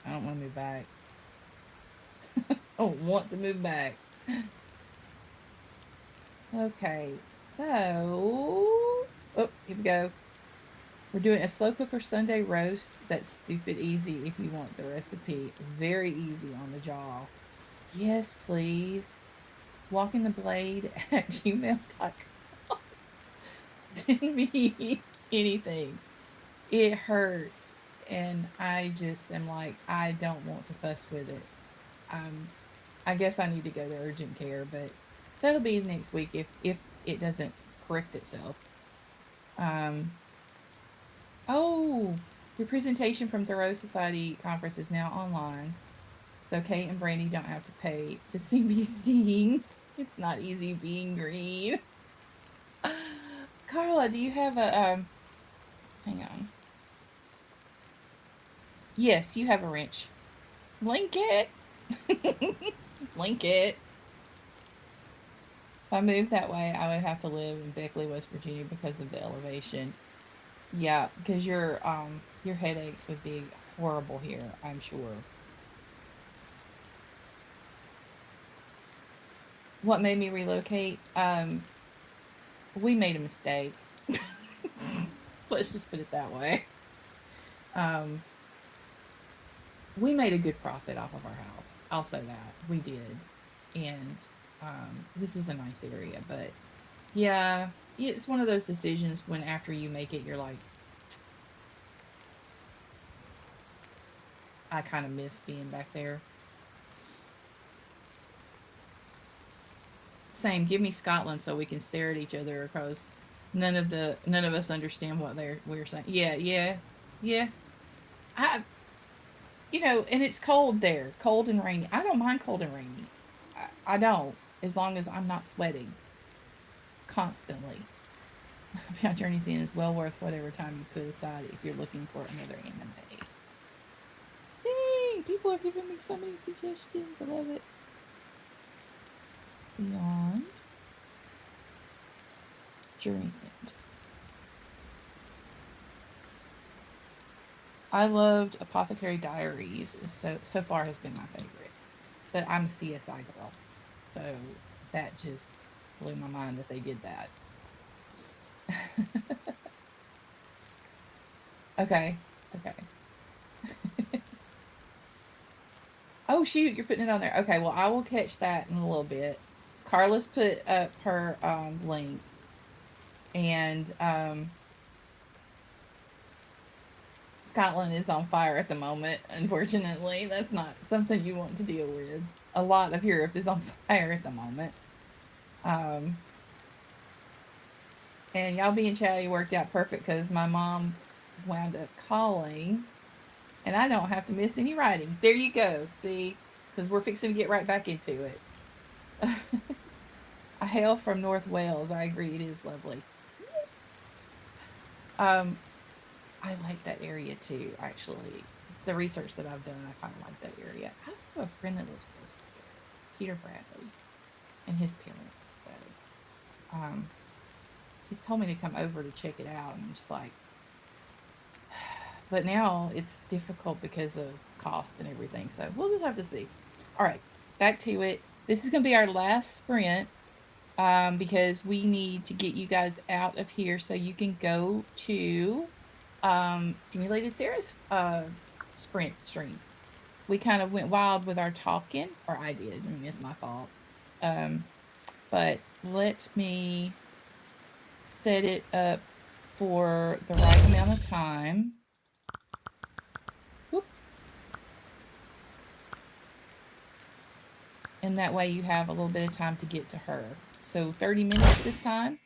Speaker 1: I don't want to move back. I don't want to move back. Okay, so here we go. We're doing a slow cooker Sunday roast that's stupid easy if you want the recipe. Very easy on the jaw. Yes, please. Walking the blade at gmail.com. Send me anything. It hurts. And I just am like, I don't want to fuss with it. Um, I guess I need to go to urgent care, but that'll be next week if it doesn't correct itself. Um, oh, your presentation from Thoreau Society conference is now online, so Kate and Brandy don't have to pay to see me sing. It's not easy being green. Carla, do you have a hang on. Yes, you have a wrench. Link it. Link it. If I moved that way, I would have to live in Beckley, West Virginia because of the elevation. Yeah, because your headaches would be horrible here, I'm sure. What made me relocate? We made a mistake. Let's just put it that way. Um, we made a good profit off of our house. I'll say that we did, and this is a nice area. But yeah, it's one of those decisions when after you make it, you're like, I kind of miss being back there. Same. Give me Scotland so we can stare at each other because none of us understand what we're saying. Yeah, yeah, yeah. I and it's cold there, cold and rainy. I don't mind cold and rainy. I don't, as long as I'm not sweating constantly. Beyond Journey's End is well worth whatever time you put aside if you're looking for another anime. Dang, people are giving me so many suggestions. I love it. Beyond Journey's End. I loved Apothecary Diaries. So far has been my favorite. But I'm a CSI girl, so that just blew my mind that they did that. Okay, okay. Oh shoot, you're putting it on there. Okay, well I will catch that in a little bit. Carla's put up her link, and Scotland is on fire at the moment. Unfortunately, that's not something you want to deal with. A lot of Europe is on fire at the moment. Um, and y'all being chatty worked out perfect because my mom wound up calling, and I don't have to miss any writing. There you go. See, because we're fixing to get right back into it. I hail from North Wales. I agree, it is lovely. Um, I like that area too. Actually, the research that I've done, I kind of like that area. I also have a friend that lives close to there, Peter Bradley, and his parents. So, um, he's told me to come over to check it out, and I'm just like, but now it's difficult because of cost and everything. So we'll just have to see. All right, back to it. This is going to be our last sprint, because we need to get you guys out of here so you can go to Simulated Sarah's sprint stream. We kind of went wild with our talking, or I did. I mean, it's my fault. Um, but let me set it up for the right amount of time. Whoop. And that way you have a little bit of time to get to her. So 30 minutes this time.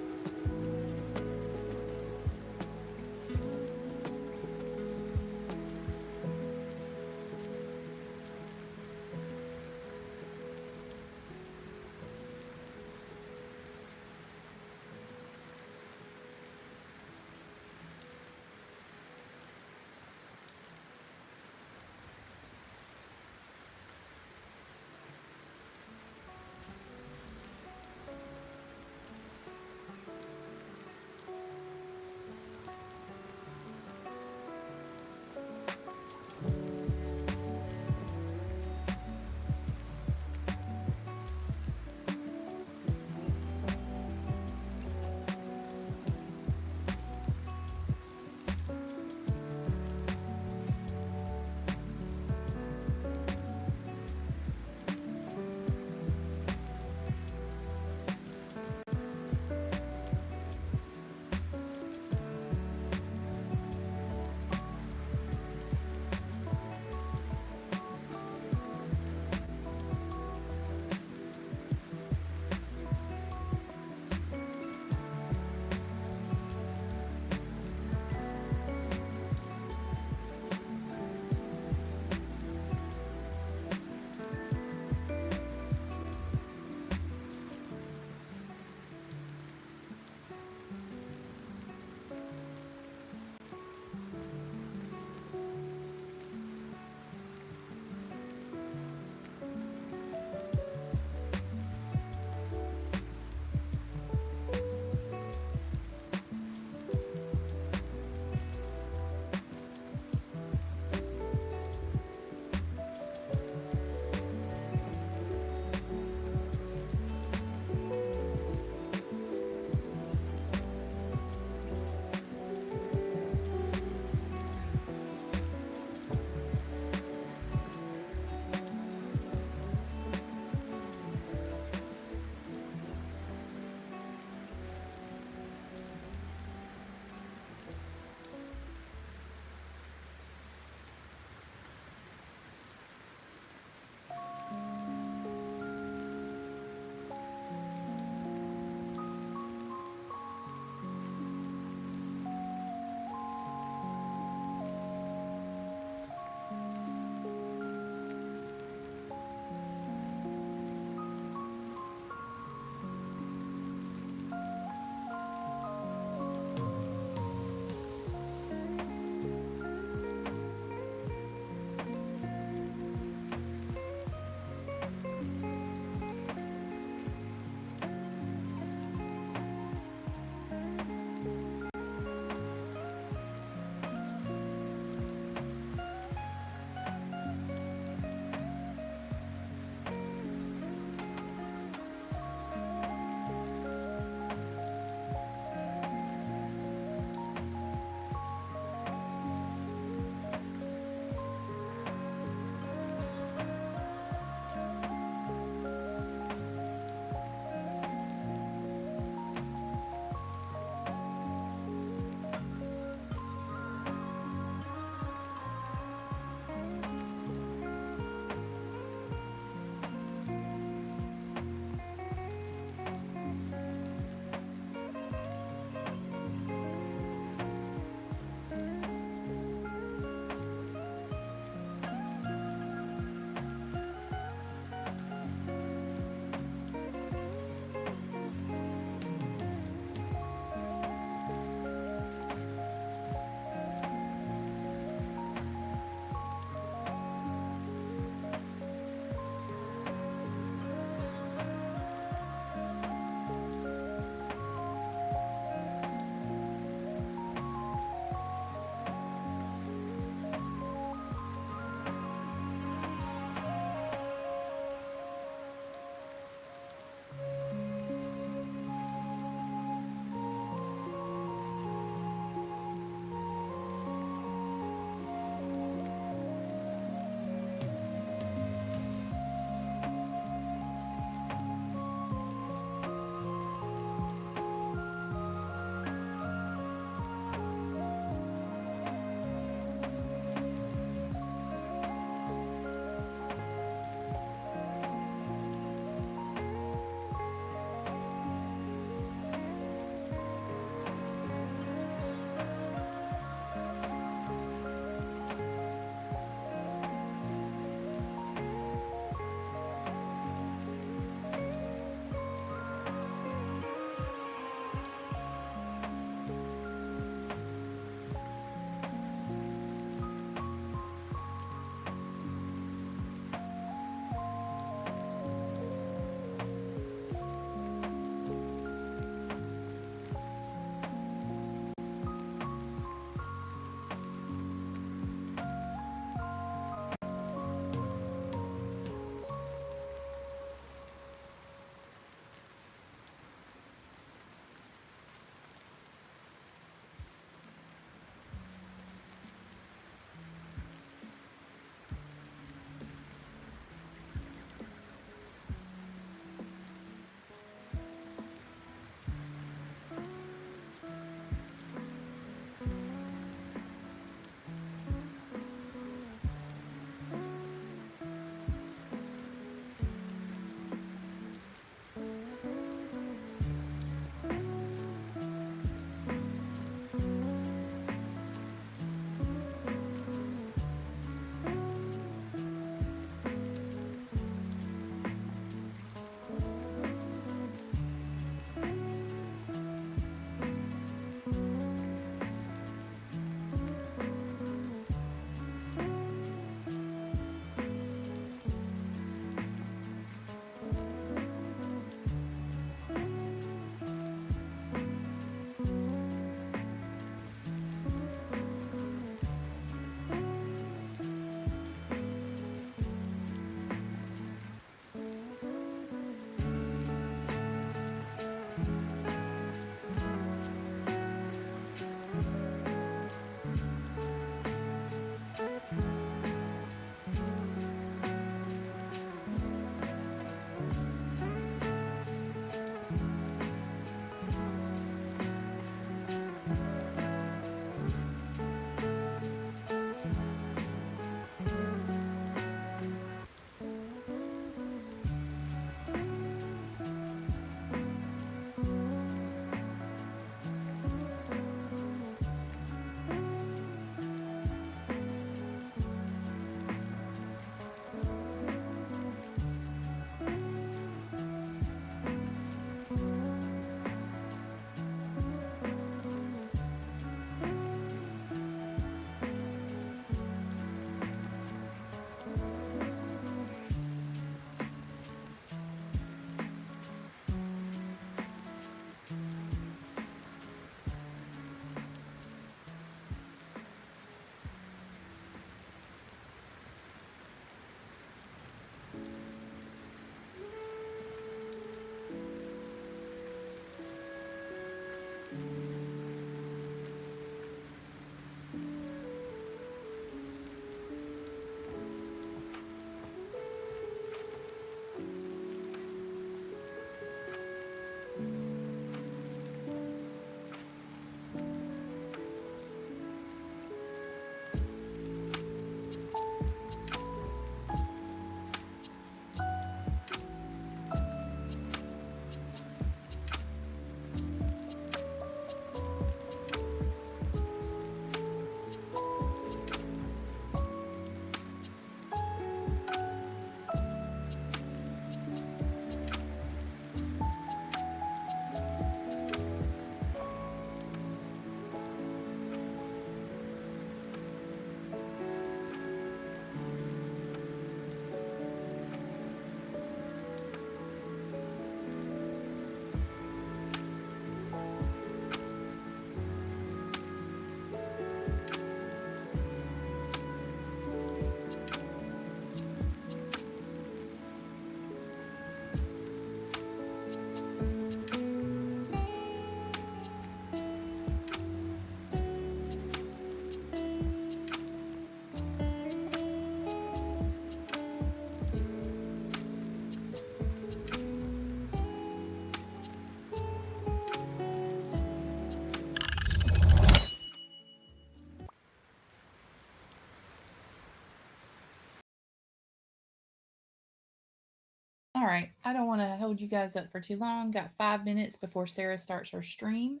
Speaker 1: All right. I don't want to hold you guys up for too long. Got 5 minutes before Sarah starts her stream.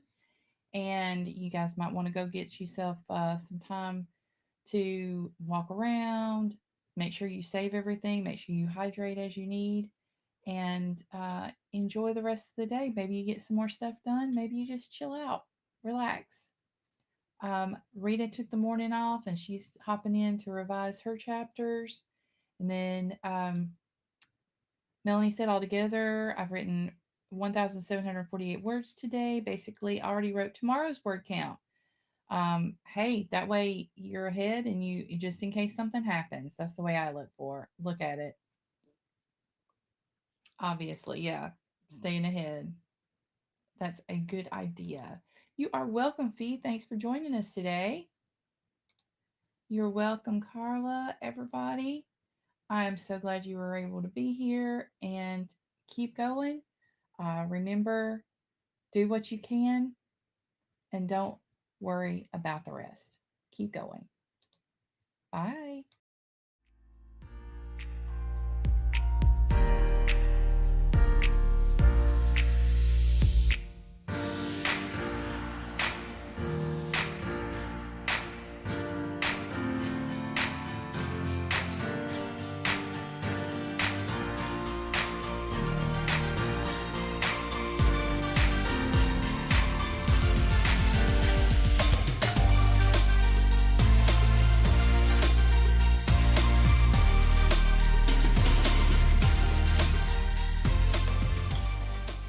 Speaker 1: And you guys might want to go get yourself some time to walk around. Make sure you save everything. Make sure you hydrate as you need. And enjoy the rest of the day. Maybe you get some more stuff done. Maybe you just chill out, relax. Rita took the morning off and she's hopping in to revise her chapters. And then Melanie said altogether, I've written 1,748 words today. Basically, I already wrote tomorrow's word count. Hey, that way you're ahead and you just in case something happens. That's the way I look at it. Obviously, yeah. Staying ahead. That's a good idea. You are welcome, Fee. Thanks for joining us today. You're welcome, Carla, everybody. I am so glad you were able to be here and keep going. Remember, do what you can and don't worry about the rest. Keep going. Bye.